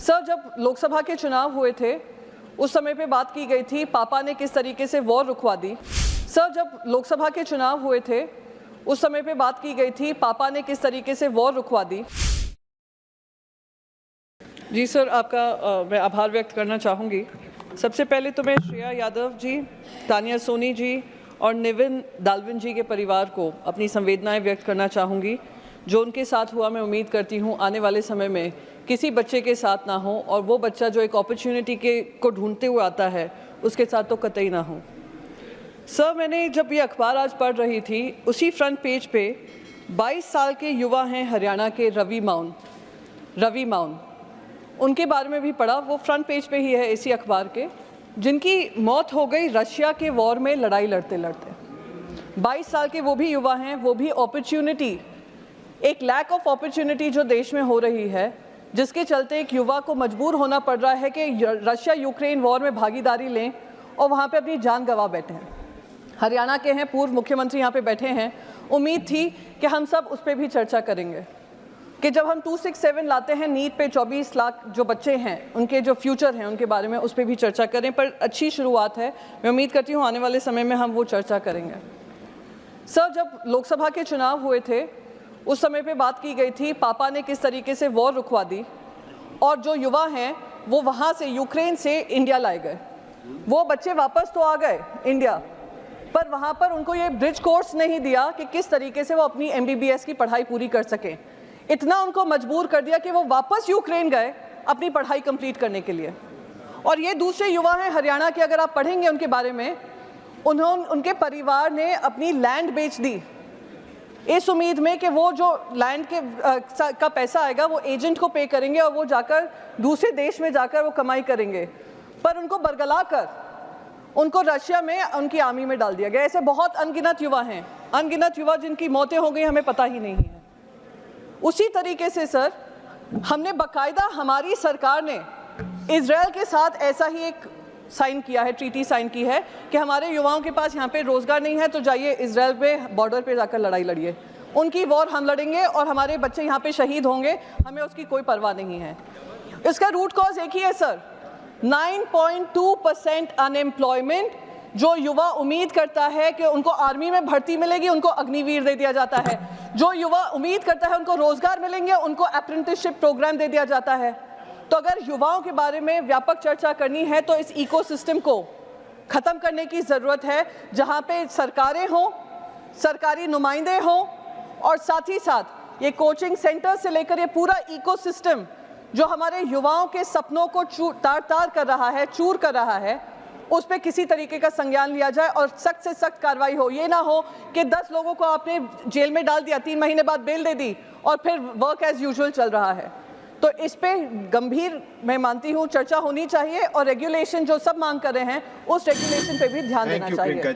Sir, जब लोकसभा के चुनाव हुए थे उस समय पे बात की गई थी पापा ने किस तरीके से वॉर रुकवा दी। सर, जब लोकसभा के चुनाव हुए थे उस समय पे बात की गई थी पापा ने किस तरीके से वॉर रुकवा दी। जी सर, आपका मैं आभार व्यक्त करना चाहूँगी। सबसे पहले तो मैं श्रेया यादव जी, तानिया सोनी जी और निविन दालविन जी के परिवार को अपनी संवेदनाएं व्यक्त करना चाहूँगी। जो उनके साथ हुआ, मैं उम्मीद करती हूँ आने वाले समय में किसी बच्चे के साथ ना हो, और वो बच्चा जो एक अपॉर्चुनिटी को ढूंढते हुए आता है उसके साथ तो कतई ना हो। सर, मैंने जब ये अखबार आज पढ़ रही थी, उसी फ्रंट पेज पे 22 साल के युवा हैं हरियाणा के रवि माउन, उनके बारे में भी पढ़ा। वो फ्रंट पेज पे ही है इसी अखबार के, जिनकी मौत हो गई रशिया के वॉर में लड़ाई लड़ते लड़ते। 22 साल के वो भी युवा हैं, वो भी अपॉर्चुनिटी, एक लैक ऑफ अपॉर्चुनिटी जो देश में हो रही है, जिसके चलते एक युवा को मजबूर होना पड़ रहा है कि रशिया यूक्रेन वॉर में भागीदारी लें और वहाँ पे अपनी जान गंवा बैठे हैं। हरियाणा के हैं, पूर्व मुख्यमंत्री यहाँ पे बैठे हैं। उम्मीद थी कि हम सब उस पर भी चर्चा करेंगे कि जब हम 267 लाते हैं नीट पे 24 लाख जो बच्चे हैं, उनके जो फ्यूचर हैं उनके बारे में उस पर भी चर्चा करें। पर अच्छी शुरुआत है, मैं उम्मीद करती हूँ आने वाले समय में हम वो चर्चा करेंगे। सर, जब लोकसभा के चुनाव हुए थे उस समय पे बात की गई थी पापा ने किस तरीके से वॉर रुकवा दी, और जो युवा हैं वो वहाँ से यूक्रेन से इंडिया लाए गए। वो बच्चे वापस तो आ गए इंडिया, पर वहाँ पर उनको ये ब्रिज कोर्स नहीं दिया कि किस तरीके से वो अपनी MBBS की पढ़ाई पूरी कर सकें। इतना उनको मजबूर कर दिया कि वो वापस यूक्रेन गए अपनी पढ़ाई कंप्लीट करने के लिए। और ये दूसरे युवा हैं हरियाणा के, अगर आप पढ़ेंगे उनके बारे में, उनके परिवार ने अपनी लैंड बेच दी इस उम्मीद में कि वो जो लैंड का पैसा आएगा वो एजेंट को पे करेंगे और वो जाकर दूसरे देश में जाकर वो कमाई करेंगे। पर उनको बरगला कर उनको रशिया में उनकी आर्मी में डाल दिया गया। ऐसे बहुत अनगिनत युवा हैं, अनगिनत युवा जिनकी मौतें हो गई हमें पता ही नहीं है। उसी तरीके से सर, हमने बाकायदा, हमारी सरकार ने इजराइल के साथ ऐसा ही एक साइन किया है, ट्रीटी साइन की है कि हमारे युवाओं के पास यहाँ पे रोजगार नहीं है तो जाइए इजराइल पे बॉर्डर पे जाकर लड़ाई लड़िए, उनकी वॉर हम लड़ेंगे और हमारे बच्चे यहाँ पे शहीद होंगे, हमें उसकी कोई परवाह नहीं है। इसका रूट कॉज एक ही है सर, 9.2% अनएम्प्लॉयमेंट। जो युवा उम्मीद करता है कि उनको आर्मी में भर्ती मिलेगी, उनको अग्निवीर दे दिया जाता है। जो युवा उम्मीद करता है उनको रोजगार मिलेंगे, उनको अप्रेंटिसशिप प्रोग्राम दे दिया जाता है। तो अगर युवाओं के बारे में व्यापक चर्चा करनी है तो इस इकोसिस्टम को खत्म करने की ज़रूरत है, जहां पे सरकारें हों, सरकारी नुमाइंदे हों, और साथ ही साथ ये कोचिंग सेंटर से लेकर ये पूरा इकोसिस्टम जो हमारे युवाओं के सपनों को तार-तार कर रहा है, चूर कर रहा है, उस पर किसी तरीके का संज्ञान लिया जाए और सख्त से सख्त कार्रवाई हो। ये ना हो कि 10 लोगों को आपने जेल में डाल दिया, 3 महीने बाद बेल दे दी और फिर वर्क एज यूजुअल चल रहा है। तो इस पे गंभीर, मैं मानती हूँ, चर्चा होनी चाहिए और रेगुलेशन जो सब मांग कर रहे हैं उस रेगुलेशन पे भी ध्यान देना चाहिए।